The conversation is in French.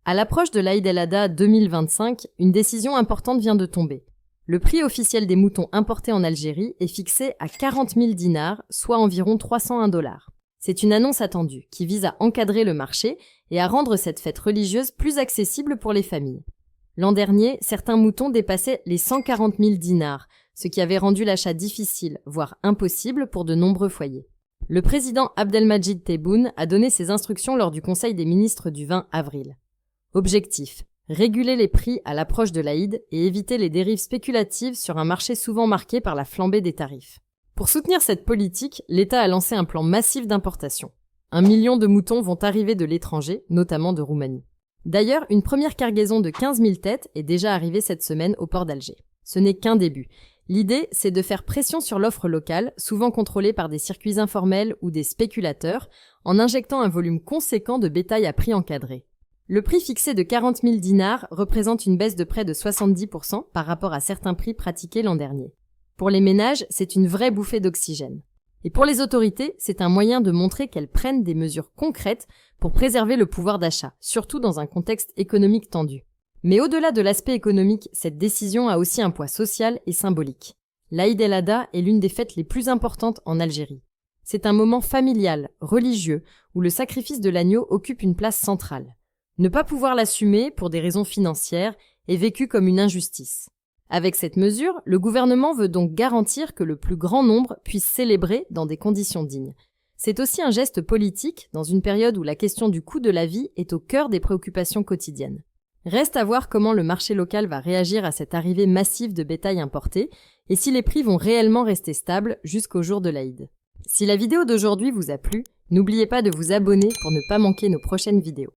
À l'approche de l'Aïd el-Adha 2025, une décision importante vient de tomber. Le prix officiel des moutons importés en Algérie est fixé à 40 000 dinars, soit environ 301 $. C'est une annonce attendue qui vise à encadrer le marché et à rendre cette fête religieuse plus accessible pour les familles. L'an dernier, certains moutons dépassaient les 140 000 dinars, ce qui avait rendu l'achat difficile, voire impossible pour de nombreux foyers. Le président Abdelmadjid Tebboune a donné ses instructions lors du Conseil des ministres du 20 avril. Objectif: réguler les prix à l'approche de l'Aïd et éviter les dérives spéculatives sur un marché souvent marqué par la flambée des tarifs. Pour soutenir cette politique, l'État a lancé un plan massif d'importation. 1 million de moutons vont arriver de l'étranger, notamment de Roumanie. D'ailleurs, une première cargaison de 15 000 têtes est déjà arrivée cette semaine au port d'Alger. Ce n'est qu'un début. L'idée, c'est de faire pression sur l'offre locale, souvent contrôlée par des circuits informels ou des spéculateurs, en injectant un volume conséquent de bétail à prix encadré. Le prix fixé de 40 000 dinars représente une baisse de près de 70% par rapport à certains prix pratiqués l'an dernier. Pour les ménages, c'est une vraie bouffée d'oxygène. Et pour les autorités, c'est un moyen de montrer qu'elles prennent des mesures concrètes pour préserver le pouvoir d'achat, surtout dans un contexte économique tendu. Mais au-delà de l'aspect économique, cette décision a aussi un poids social et symbolique. L'Aïd el-Adha est l'une des fêtes les plus importantes en Algérie. C'est un moment familial, religieux, où le sacrifice de l'agneau occupe une place centrale. Ne pas pouvoir l'assumer, pour des raisons financières, est vécu comme une injustice. Avec cette mesure, le gouvernement veut donc garantir que le plus grand nombre puisse célébrer dans des conditions dignes. C'est aussi un geste politique dans une période où la question du coût de la vie est au cœur des préoccupations quotidiennes. Reste à voir comment le marché local va réagir à cette arrivée massive de bétail importé et si les prix vont réellement rester stables jusqu'au jour de l'Aïd. Si la vidéo d'aujourd'hui vous a plu, n'oubliez pas de vous abonner pour ne pas manquer nos prochaines vidéos.